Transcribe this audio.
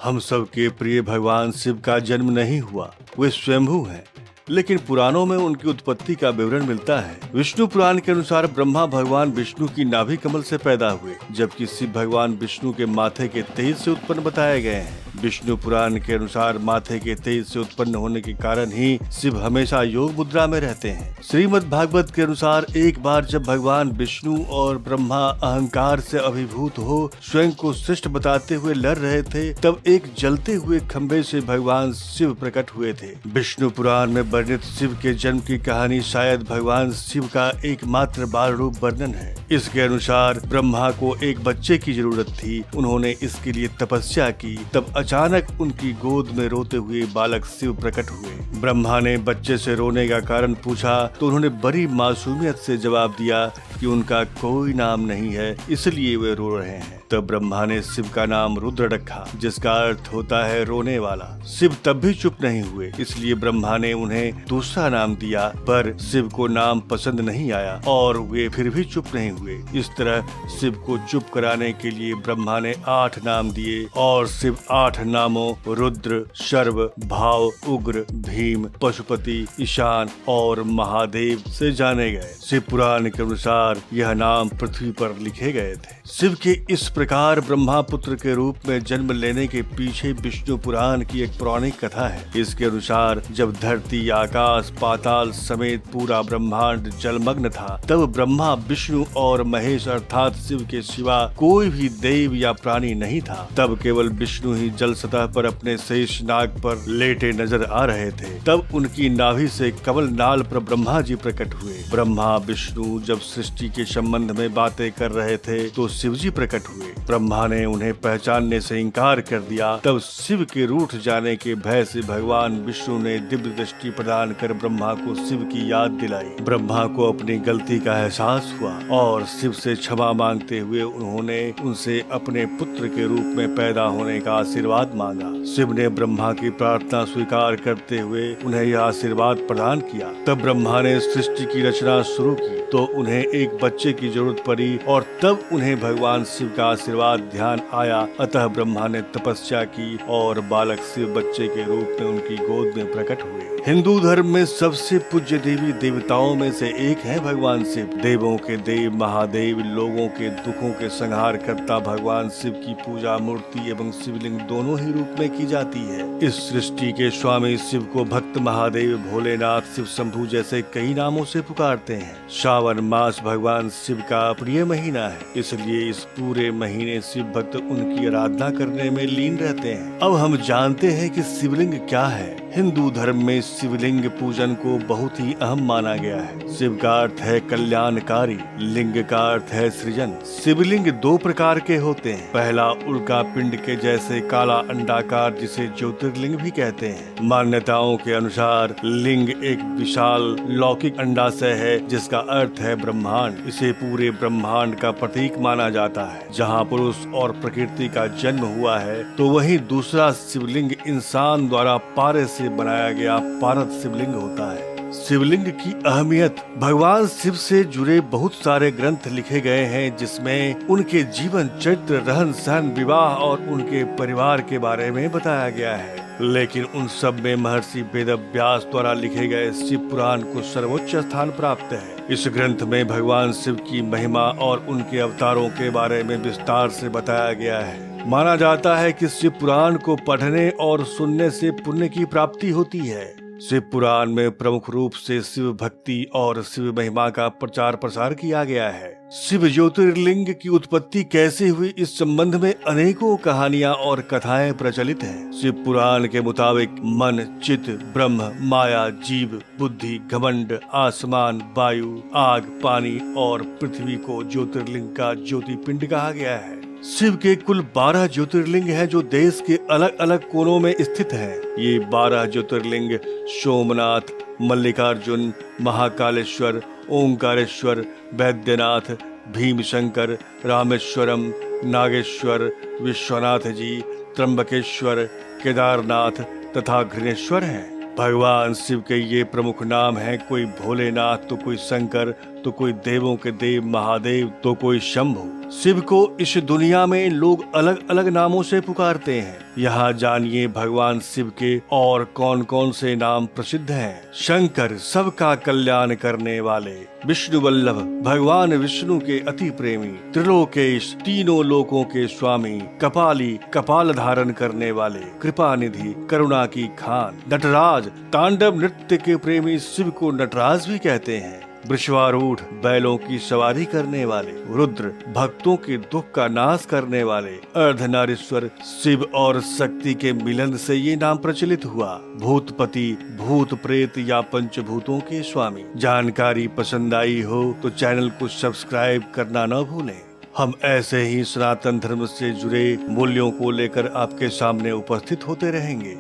हम सबके प्रिय भगवान शिव का जन्म नहीं हुआ, वे स्वयंभू हैं। लेकिन पुराणों में उनकी उत्पत्ति का विवरण मिलता है। विष्णु पुराण के अनुसार ब्रह्मा भगवान विष्णु की नाभि कमल से पैदा हुए, जबकि शिव भगवान विष्णु के माथे के तेज से उत्पन्न बताए गए हैं। विष्णु पुराण के अनुसार माथे के तेज से उत्पन्न होने के कारण ही शिव हमेशा योग मुद्रा में रहते हैं। श्रीमद् भागवत के अनुसार एक बार जब भगवान विष्णु और ब्रह्मा अहंकार से अभिभूत हो स्वयं को श्रेष्ठ बताते हुए लड़ रहे थे, तब एक जलते हुए खंभे से भगवान शिव प्रकट हुए थे। विष्णु पुराण में वर्णित शिव के जन्म की कहानी शायद भगवान शिव का एकमात्र बाल रूप वर्णन है। इसके अनुसार ब्रह्मा को एक बच्चे की जरूरत थी। उन्होंने इसके लिए तपस्या की, तब अचानक उनकी गोद में रोते हुए बालक शिव प्रकट हुए। ब्रह्मा ने बच्चे से रोने का कारण पूछा तो उन्होंने बड़ी मासूमियत से जवाब दिया कि उनका कोई नाम नहीं है, इसलिए वे रो रहे हैं। तब ब्रह्मा ने शिव का नाम रुद्र रखा, जिसका अर्थ होता है रोने वाला। शिव तब भी चुप नहीं हुए, इसलिए ब्रह्मा ने उन्हें दूसरा नाम दिया, पर शिव को नाम पसंद नहीं आया और वे फिर भी चुप नहीं हुए। इस तरह शिव को चुप कराने के लिए ब्रह्मा ने 8 नाम दिए और शिव 8 नामों रुद्र, शर्व, भाव, उग्र, भीम, पशुपति, ईशान और महादेव से जाने गए। शिव पुराण के अनुसार यह नाम पृथ्वी पर लिखे गए थे। शिव के इस प्रकार ब्रह्मा पुत्र के रूप में जन्म लेने के पीछे विष्णु पुराण की एक पौराणिक कथा है। इसके अनुसार जब धरती, आकाश, पाताल समेत पूरा ब्रह्मांड जलमग्न था, तब ब्रह्मा, विष्णु और महेश अर्थात शिव के सिवा कोई भी देव या प्राणी नहीं था। तब केवल विष्णु ही जल सतह पर अपने शेष नाग पर लेटे नजर आ रहे थे। तब उनकी नाभि से कमल नाल पर ब्रह्मा जी प्रकट हुए। ब्रह्मा विष्णु जब सृष्टि के संबंध में बातें कर रहे थे तो शिव जी प्रकट हुए। ब्रह्मा ने उन्हें पहचानने से इंकार कर दिया। तब शिव के रूठ जाने के भय से भगवान विष्णु ने दिव्य दृष्टि प्रदान कर ब्रह्मा को शिव की याद दिलाई। ब्रह्मा को अपनी गलती का एहसास हुआ और शिव से क्षमा मांगते हुए उन्होंने उनसे अपने पुत्र के रूप में पैदा होने का आशीर्वाद मांगा। शिव ने ब्रह्मा की प्रार्थना स्वीकार करते हुए उन्हें यह आशीर्वाद प्रदान किया। तब ब्रह्मा ने सृष्टि की रचना शुरू की तो उन्हें एक बच्चे की जरूरत पड़ी और तब उन्हें भगवान शिव का आशीर्वाद ध्यान आया। अतः ब्रह्मा ने तपस्या की और बालक शिव बच्चे के रूप में उनकी गोद में प्रकट हुए। हिंदू धर्म में सबसे पूज्य देवी देवताओं में से एक है भगवान शिव। देवों के देव महादेव लोगों के दुखों के संहार करता भगवान शिव की पूजा मूर्ति एवं शिवलिंग दोनों ही रूप में की जाती है। इस सृष्टि के स्वामी शिव को भक्त महादेव, भोलेनाथ, शिव शंभू जैसे कई नामों से पुकारते हैं। श्रावण मास भगवान शिव का प्रिय महीना है, इसलिए इस पूरे महीने शिव भक्त उनकी आराधना करने में लीन रहते हैं। अब हम जानते हैं कि शिवलिंग क्या है। हिंदू धर्म में शिवलिंग पूजन को बहुत ही अहम माना गया है। शिव का अर्थ है कल्याणकारी, लिंग का अर्थ है सृजन। शिवलिंग 2 प्रकार के होते हैं। पहला उल्का पिंड के जैसे काला अंडाकार, जिसे ज्योतिर्लिंग भी कहते हैं। मान्यताओं के अनुसार लिंग एक विशाल लौकिक अंडाशय है जिसका अर्थ है ब्रह्मांड। इसे पूरे ब्रह्मांड का प्रतीक माना जाता है। जहाँ पुरुष और प्रकृति का जन्म हुआ है, तो वहीं दूसरा शिवलिंग इंसान द्वारा पारे से बनाया गया पारद शिवलिंग होता है। शिवलिंग की अहमियत। भगवान शिव से जुड़े बहुत सारे ग्रंथ लिखे गए हैं, जिसमें उनके जीवन चरित्र, रहन सहन, विवाह और उनके परिवार के बारे में बताया गया है। लेकिन उन सब में महर्षि वेदव्यास द्वारा लिखे गए शिव पुराण को सर्वोच्च स्थान प्राप्त है। इस ग्रंथ में भगवान शिव की महिमा और उनके अवतारों के बारे में विस्तार से बताया गया है। माना जाता है कि शिव पुराण को पढ़ने और सुनने से पुण्य की प्राप्ति होती है। शिव पुराण में प्रमुख रूप से शिव भक्ति और शिव महिमा का प्रचार प्रसार किया गया है। शिव ज्योतिर्लिंग की उत्पत्ति कैसे हुई, इस संबंध में अनेकों कहानियां और कथाएं प्रचलित हैं। शिव पुराण के मुताबिक मन, चित, ब्रह्म, माया, जीव, बुद्धि, घमंड, आसमान, वायु, आग, पानी और पृथ्वी को ज्योतिर्लिंग का ज्योतिपिंड कहा गया है। शिव के कुल 12 ज्योतिर्लिंग हैं जो देश के अलग अलग कोनों में स्थित हैं। ये 12 ज्योतिर्लिंग सोमनाथ, मल्लिकार्जुन, महाकालेश्वर, ओंकारेश्वर, वैद्यनाथ, भीमशंकर, रामेश्वरम, नागेश्वर, विश्वनाथ जी, त्र्यंबकेश्वर, केदारनाथ तथा घृणेश्वर हैं। भगवान शिव के ये प्रमुख नाम हैं। कोई भोलेनाथ तो कोई शंकर, तो कोई देवों के देव महादेव, तो कोई शंभु। शिव को इस दुनिया में लोग अलग अलग नामों से पुकारते हैं। यहाँ जानिए भगवान शिव के और कौन कौन से नाम प्रसिद्ध हैं। शंकर, सबका कल्याण करने वाले। विष्णु वल्लभ, भगवान विष्णु के अति प्रेमी। त्रिलोकेश, तीनों लोकों के स्वामी। कपाली, कपाल धारण करने वाले। कृपा निधि, करुणा की खान। नटराज, तांडव नृत्य के प्रेमी शिव को नटराज भी कहते हैं। वृषभारूढ़, बैलों की सवारी करने वाले। रुद्र, भक्तों के दुख का नाश करने वाले। अर्धनारीश्वर, शिव और शक्ति के मिलन से ये नाम प्रचलित हुआ। भूतपति, भूत प्रेत या पंचभूतों के स्वामी। जानकारी पसंद आई हो तो चैनल को सब्सक्राइब करना न भूलें। हम ऐसे ही सनातन धर्म से जुड़े मूल्यों को लेकर आपके सामने उपस्थित होते रहेंगे।